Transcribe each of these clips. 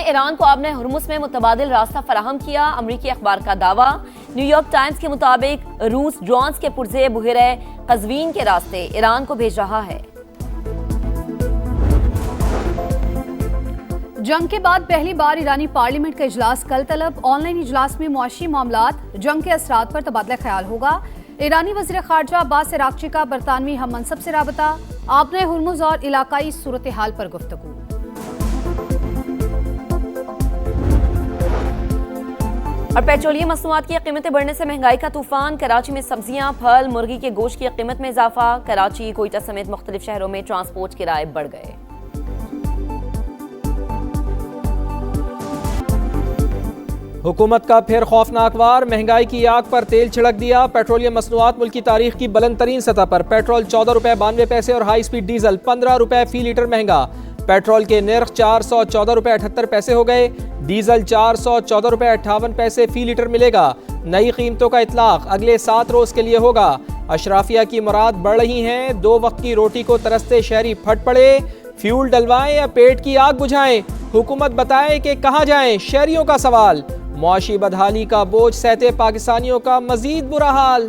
Iran को आबने Hormuz में मुतबादिल रास्ता फराहम किया, अमरीकी अखबार का दावा। न्यूयॉर्क टाइम्स के मुताबिक रूस ड्रोन्स के पुर्जे बुहरे कज़वीन के रास्ते ईरान को भेज रहा है। जंग के बाद पहली बार ईरानी पार्लियामेंट का इजलास कल तलब। ऑनलाइन इजलास में मुआशी मामलात, जंग के असरात पर तबादला ख्याल होगा। ईरानी वज़ीर ख़ारजा अब्बास अराग़ची का बरतानवी हम मनसब से राबता, आबने हुर्मुज़ और इलाकाई सूरत हाल पर गुफ्तगू। और पेट्रोलियम मसनूआत की कीमतें बढ़ने से महंगाई का तूफान। कराची में सब्जियां, फल, मुर्गी के गोश्त की कीमत में इजाफा। कराची, कोयटा समेत मुख्तलिफ शहरों में ट्रांसपोर्ट किराए बढ़ गए। हुकूमत का फिर खौफनाक वार, महंगाई की आग पर तेल छिड़क दिया। पेट्रोलियम मसनूआत मुल्क की तारीख की बुलंद तरीन सतह पर। पेट्रोल 14 रुपये 92 पैसे और हाई स्पीड डीजल 15 रुपये फी लीटर महंगा। पेट्रोल के नर्ख 414 रुपये 78 पैसे हो गए। डीजल 414 रुपये 58 पैसे फी लीटर मिलेगा। नई कीमतों का इतलाक अगले 7 रोज के लिए होगा। अशराफिया की मुराद बढ़ रही हैं, 2 वक्त की रोटी को तरसते शहरी फट पड़े। फ्यूल डलवाएं या पेट की आग बुझाएं, हुकूमत बताए कि कहाँ जाएं, शहरियों का सवाल। मुआशी बदहाली का बोझ सहते पाकिस्तानियों का मजीद बुरा हाल।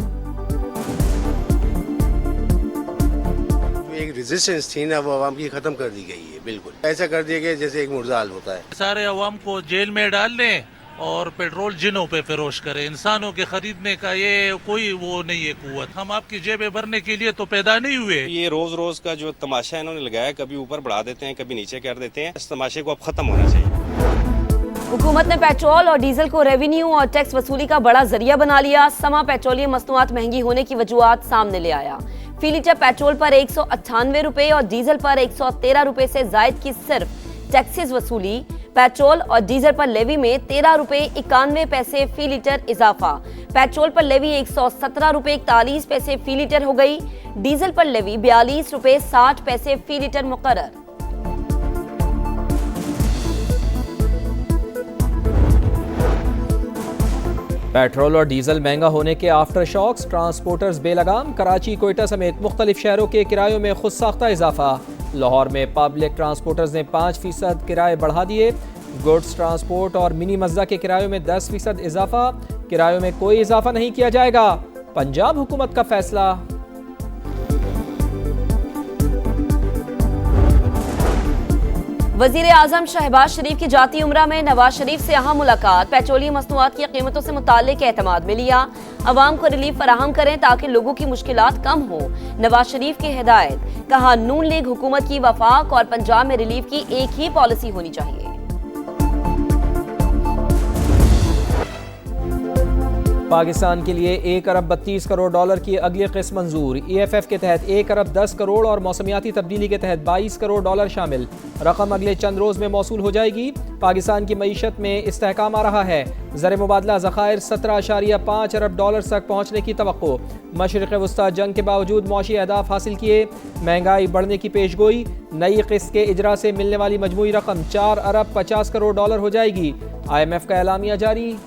एक रेजिस्टेंस थी ना, वो अवाम की खत्म कर दी गई है। बिल्कुल ऐसा कर दिया गया जैसे एक मुर्जाल होता है। सारे अवाम को जेल में डाल दें और पेट्रोल जिनों पे फरोश करें। इंसानों के खरीदने का ये कोई वो नहीं है कुव्वत। हम आपकी जेबें भरने के लिए तो पैदा नहीं हुए। ये रोज रोज का जो तमाशा इन्होंने लगाया, कभी ऊपर बढ़ा देते हैं, कभी नीचे कर देते हैं। इस तमाशे को अब खत्म होना चाहिए। हुकूमत ने पेट्रोल और डीजल को रेवेन्यू और टैक्स वसूली का बड़ा जरिया बना लिया। समा पेट्रोलियम मसनूआत महंगी होने की वजूहात सामने ले आया। फी लीटर पेट्रोल पर 198 रुपए और डीजल पर 113 रुपए से जायद की सिर्फ टैक्सेस वसूली। पेट्रोल और डीजल पर लेवी में 13 रुपए 91 पैसे फी लीटर इजाफा। पेट्रोल पर लेवी 117 रुपए 41 पैसे फी लीटर हो गई। डीजल पर लेवी 42 रुपए 60 पैसे फी लीटर मुकर्रर। पेट्रोल और डीजल महंगा होने के आफ्टर शॉक्स, ट्रांसपोर्टर्स बेलगाम। कराची, कोयटा समेत मुख्तलिफ शहरों के किरायों में खुद साख्ता इजाफा। लाहौर में पब्लिक ट्रांसपोर्टर्स ने 5% किराए बढ़ा दिए। गुड्स ट्रांसपोर्ट और मिनी मज्जा के किरायों में 10% इजाफा। किरायों में कोई इजाफा नहीं किया जाएगा, पंजाब हुकूमत का फैसला। वजीर आजम शहबाज शरीफ की जाती उम्रा में नवाज शरीफ से अहम मुलाकात। पेट्रोलियम मसनूआत की कीमतों से मुताल्लिक एतमाद में लिया। अवाम को रिलीफ फराहम करें ताकि लोगों की मुश्किलात कम हो, नवाज शरीफ की हिदायत। कहा, नून लीग हुकूमत की वफाक और पंजाब में रिलीफ की एक ही पॉलिसी होनी चाहिए। पाकिस्तान के लिए 1 अरब 32 करोड़ डॉलर की अगली किस्त मंजूर। EFF के तहत 1 अरब 10 करोड़ और मौसमियाती तब्दीली के तहत 22 करोड़ डॉलर शामिल। रकम अगले चंद रोज में मौसूल हो जाएगी। पाकिस्तान की मईशत में इस्तेहकाम आ रहा है। ज़र मुबादला ज़खायर 17.5 अरब डॉलर तक पहुँचने की तवक्को। मशरिक़ वस्ता जंग के बावजूद मौशी अहदाफ हासिल किए। महंगाई बढ़ने की पेशगोई। नई किस्त के इजरा से मिलने वाली मजमूई रकम 4 अरब 50 करोड़ डॉलर हो जाएगी। IMF का एलामिया जारी।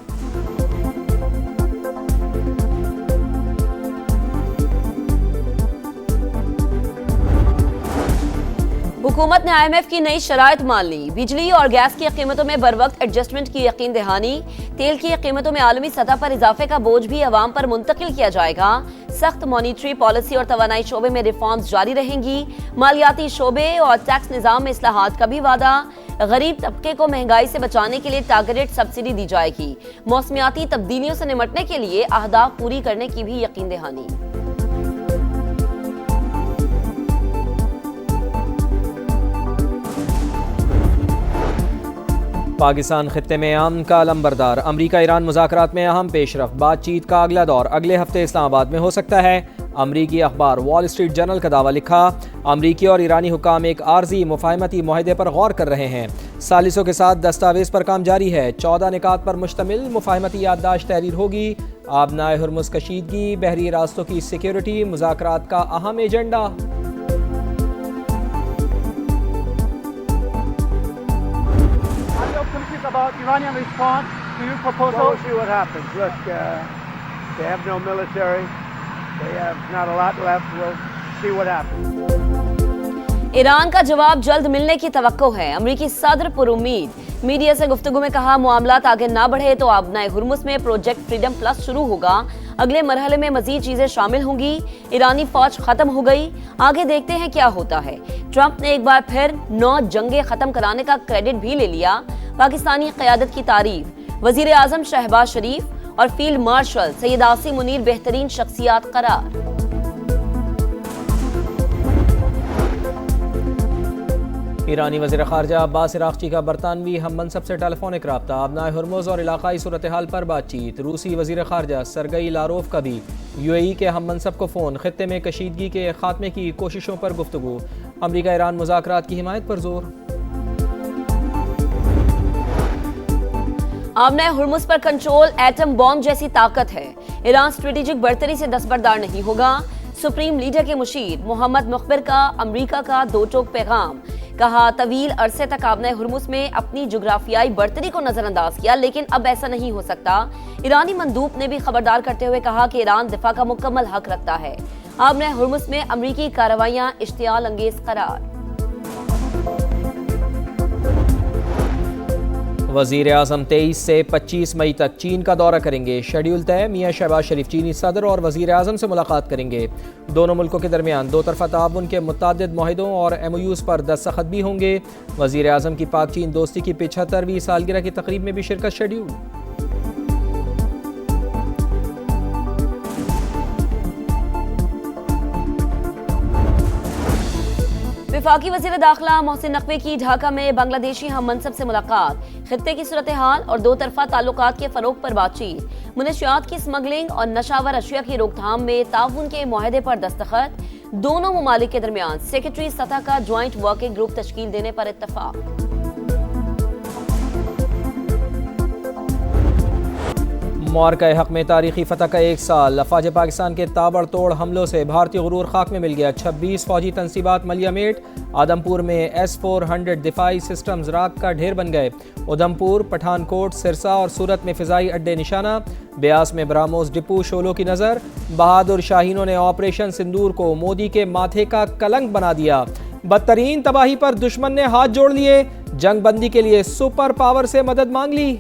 हुकूमत ने IMF की नई शराइत मान ली। बिजली और गैस की कीमतों में बर वक्त एडजस्टमेंट की यकीन दहानी। तेल की कीमतों में आलमी सतह पर इजाफे का बोझ भी अवाम पर मुंतकिल किया जाएगा। सख्त मॉनिटरी पॉलिसी और तवानाई शोबे में रिफॉर्म्स जारी रहेंगी। मालियाती शोबे और टैक्स निज़ाम में इस्लाहात का भी वादा। गरीब तबके को महंगाई से बचाने के लिए टारगेटेड सब्सिडी दी जाएगी। मौसमियाती तब्दीलियों से निमटने के लिए अहदाफ पूरी करने की भी यकीन दहानी। पाकिस्तान खित्ते में अमन का अलंबरदार। अमरीका ईरान मुज़ाकरात में अहम पेशरफ। बातचीत का अगला दौर अगले हफ्ते इस्लामाबाद में हो सकता है। अमरीकी अखबार वॉल स्ट्रीट जर्नल का दावा लिखा, अमरीकी और ईरानी हुकाम एक आर्जी मुफाहमती मुआहदे पर गौर कर रहे हैं। सालिसों के साथ दस्तावेज पर काम जारी है। 14 निकात पर मुश्तमिल मुफाहमती याददाश्त तहरीर होगी। आबनाए हुर्मुज़ कशीदगी, बहरी रास्तों की सिक्योरिटी मुज़ाकरात का अहम agenda. About Iranian response to your proposal? Well, we'll see what happens. Look, they have no military. They have not a lot left. We'll see what happens. Iran का जवाब जल्द मिलने की तवक्को है। अमरीकी सदर पुरुमीद मीडिया से गुफ्तगू में कहा, मामलात आगे ना बढ़े तो आबनाए हुर्मुज़ में प्रोजेक्ट फ्रीडम प्लस शुरू होगा। अगले मरहले में मजीद चीजें शामिल होंगी। ईरानी फौज खत्म हो गई, आगे देखते हैं क्या होता है। ट्रंप ने एक बार फिर 9 जंगें खत्म कराने का क्रेडिट भी ले लिया। पाकिस्तानी क़यादत की तारीफ, वजीर आज़म शहबाज शरीफ और फील्ड मार्शल सैयद आसिम मुनीर बेहतरीन शख्सियात करार। ईरानी वज़ीर ख़ारजा अब्बास अराग़ची का बरतानवी हम मनसब से टेलीफोनिक रब्ता, आबनाए हुर्मुज़ और इलाक़ाई सूरत हाल पर बातचीत। रूसी वज़ीर ख़ारजा सरगई लारोव का भी UAE के हम मनसब को फ़ोन, ख़ित्ते में कशीदगी के खात्मे की कोशिशों पर गुफ्तगू। अमरीका ईरान मुज़ाकरात की हिमायत पर जोर। आबनाए हुर्मुज़ पर कंट्रोल एटम बॉम्ब जैसी ताकत है। ईरान स्ट्रेटेजिक बर्तरी से दस्तबरदार नहीं होगा। सुप्रीम लीडर के मुशीर मोहम्मद मुखबिर का अमरीका का दो टोक पैगाम। कहा, तवील अरसे तक आबनाए हुर्मुज़ में अपनी जुग्राफियाई बर्तरी को नजरअंदाज किया, लेकिन अब ऐसा नहीं हो सकता। ईरानी मंदूब ने भी खबरदार करते हुए कहा कि ईरान दिफा का मुकम्मल हक रखता है। आबनाए हुर्मुज़ में अमरीकी कार्रवाइयां इश्तियाल अंगेज करार। वज़ीर आज़म 23 से 25 मई तक चीन का दौरा करेंगे। शेड्यूल तय। मियां शहबाज शरीफ चीनी सदर और वज़ीर आज़म से मुलाकात करेंगे। दोनों मुल्कों के दरमियान दो तरफ़ा ताउन के मुतअद्दिद मुआहिदों और MOUs पर दस्तखत भी होंगे। वज़ीर आज़म की पाक चीन दोस्ती की 75वीं सालगिरह की तकरीब में भी शिरकत शेड्यूल। वफाकी वज़ीर दाखिला मोहसिन नकवी की ढाका में बांग्लादेशी हम मनसब से मुलाकात। खित्ते की सूरत हाल और दो तरफा ताल्लुकात के फरोग पर बातचीत। मुनशियात की स्मगलिंग और नशावर अशिया की रोकथाम में ताउन के मुआहदे पर दस्तखत। दोनों ममालिक के दरमियान सेक्रेटरी सतह का ज्वाइंट वर्किंग ग्रुप तश्कील देने पर इत्तफाक। मुआरका हक में तारीखी फतह का 1 साल। अफवाज पाकिस्तान के ताबड़तोड़ हमलों से भारतीय गुरूर खाक में मिल गया। 26 फौजी तनसीबात मलियामेट। आदमपुर में S-400 दिफाई सिस्टम्स राख का ढेर बन गए। उधमपुर, पठानकोट, सिरसा और सूरत में फिजाई अड्डे निशाना। ब्यास में ब्रामोस डिपो शोलों की नज़र। बहादुर शाहीनों ने ऑपरेशन सिंदूर को मोदी के माथे का कलंक बना दिया। बदतरीन तबाही पर दुश्मन ने हाथ जोड़ लिए। जंग बंदी के लिए सुपर पावर से मदद मांग ली।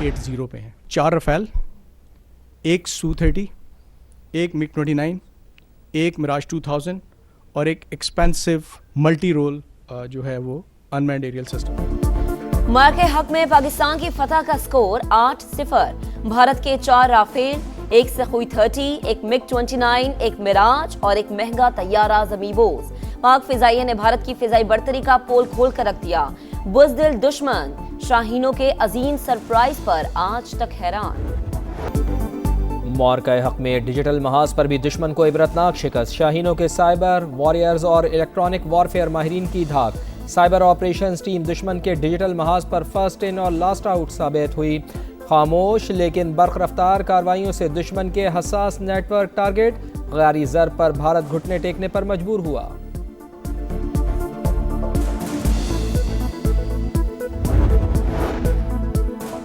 80 पे हैं। 4 रफेल, 1 Su-30, 1 MiG-29, 1 Mirage 2000 और एक एक्सपेंसिव मल्टी रोल जो है वो अनमैन्ड एरियल सिस्टम। मार्के हक में पाकिस्तान की फतह का स्कोर 8-0। भारत के 4 राफेल, 1 Su-30, 1 MiG-29, 1 मिराज और 1 महंगा तैयारा ज़मीबोज़। पाक फिजाइया ने भारत की फिजाई बर्तरी का पोल खोल कर रख दिया। बुज़दिल दुश्मन शाहीनों के अजीम सरप्राइज पर आज तक हैरान। मुआरका हक में डिजिटल महाज पर भी दुश्मन को इबरतनाक शिकस्त। शाहीनों के साइबर वॉरियर्स और इलेक्ट्रॉनिक वॉरफेयर माहिरीन की धाक। साइबर ऑपरेशंस टीम दुश्मन के डिजिटल महाज पर फर्स्ट इन और लास्ट आउट साबित हुई। खामोश लेकिन बर्क रफ्तार कार्रवाइयों से दुश्मन के हसास नेटवर्क टारगेट। गैरी ज़र पर भारत घुटने टेकने पर मजबूर हुआ।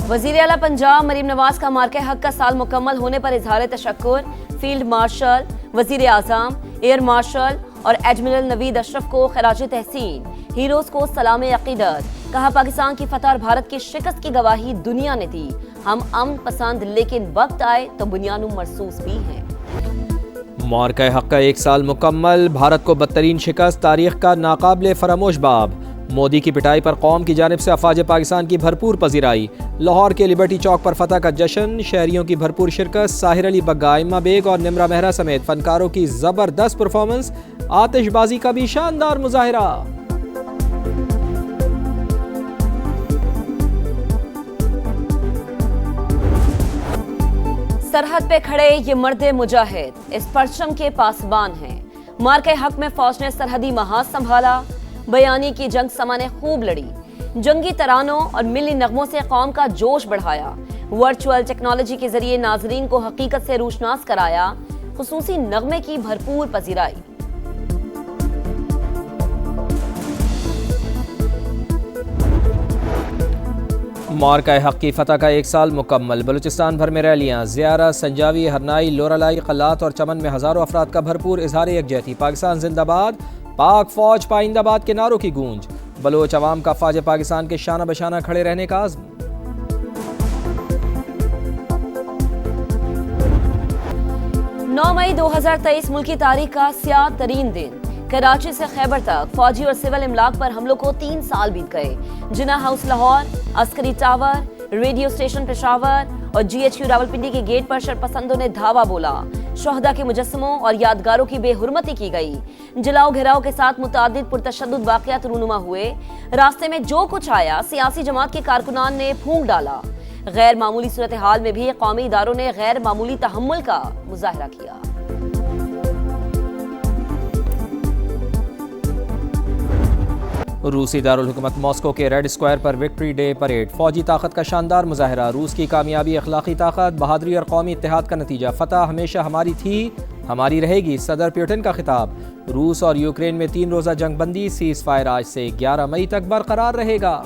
वज़ीर आला पंजाब मरीम नवाज का मार्के हक का साल मुकम्मल होने पर इजहार तशक्कुर। फील्ड मार्शल, वज़ीर आज़म, एयर मार्शल और एडमिरल नवीद अशरफ को खराज तहसीन। हीरोज को सलाम अकीदत। कहा, पाकिस्तान की फतह और भारत की शिकस्त की गवाही दुनिया ने दी। हम अमन पसंद लेकिन वक्त आए तो बुनियानु मरसूस भी हैं। मुआरका हक का 1 साल मुकम्मल। भारत को बदतरीन शिकस्त, तारीख का नाकाबिले फरामोश बाब। मोदी की पिटाई पर कौम की जानिब से अफवाज पाकिस्तान की भरपूर पजीराई। लाहौर के लिबर्टी चौक पर फतह का जश्न, शहरियों की भरपूर शिरकत। साहिर अली बग्गा, इम्मा बेग और निमरा मेहरा समेत फनकारों की जबरदस्त परफॉर्मेंस। आतिशबाजी का भी शानदार मुजाहिरा। सरहद पे खड़े ये मर्दे मुजाहिद इस परचम के पासबान हैं। मार्के हक में फौज ने सरहदी महाज संभाला। बयानी की जंग समा ने खूब लड़ी। जंगी तरानों और मिली नगमों से कौम का जोश बढ़ाया। वर्चुअल टेक्नोलॉजी के जरिए नाजरीन को हकीकत से रूशनास कराया। खुसूसी नगमे की भरपूर पजीराई। मार्का हक की फतह का 1 साल मुकम्मल। बलूचिस्तान भर में रैलियां, ज़ियारा, संजावी, हरनाई, लोरालाई, कलात और चमन में हज़ारों अफराद का भरपूर इजहार यकजहती। पाकिस्तान जिंदाबाद, पाक फौज पाइंदाबाद के नारों की गूंज। बलोच अवाम का फ़ौज पाकिस्तान के शाना बशाना खड़े रहने का आज़्म। मई 2023 मुल्क की तारीख का स्याह तरीन दिन। कराची से खैबर तक फौजी और सिविल इमलाक पर हमलों को 3 साल बीत गए। Jinnah house Lahore, Askari tower, radio station Peshawar और GHQ रावलपिंडी के गेट पर शरपसंदों ने धावा बोला। शोहदा के मुजस्समों और यादगारों की बेहुरमती की गई। जलाओ घेराव के साथ मुतादिद पुरतशद्दुद वाक़यात रूनुमा हुए। रास्ते में जो कुछ आया सियासी जमात के कारकुनान ने फूंक डाला। गैर मामूली सूरत हाल में भी कौमी इदारों ने गैर मामूली तहम्मुल का मुजाहरा किया। रूसी दारुल हुकूमत मॉस्को के रेड स्क्वायर पर विक्ट्री डे परेड। फौजी ताकत का शानदार मुजाहरा। रूस की कामयाबी, अखलाकी ताकत, बहादुरी और कौमी इत्तेहाद का नतीजा। फतह हमेशा हमारी थी, हमारी रहेगी। सदर पुतिन का खिताब। रूस और यूक्रेन में 3 रोज़ा जंगबंदी, सीज फायर आज से 11 मई तक बरकरार रहेगा।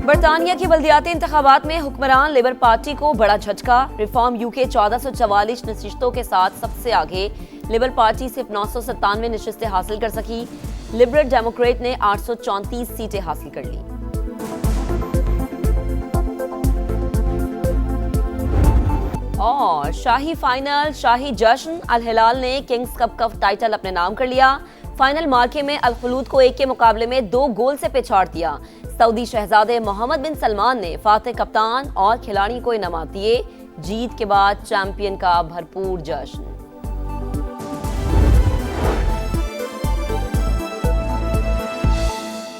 बरतानिया की बल्दियाती इंतखाबात में हुक्मरान लेबर पार्टी को बड़ा झटका। रिफॉर्म यूके 1444 नशिस्तों के साथ सबसे आगे। लेबर पार्टी सिर्फ 997 नशिस्तें हासिल कर सकी। लिबरल डेमोक्रेट ने 834 सीटें हासिल कर ली। और शाही फाइनल, शाही जश्न। अल हिलाल ने किंग्स कप का टाइटल अपने नाम कर लिया। फाइनल मार्के में अल खलूद को 1 के मुकाबले में 2 गोल से पिछाड़ दिया। सऊदी शहजादे मोहम्मद बिन सलमान ने फातेह कप्तान और खिलाड़ी को इनामात दिए। जीत के बाद चैंपियन का भरपूर जश्न।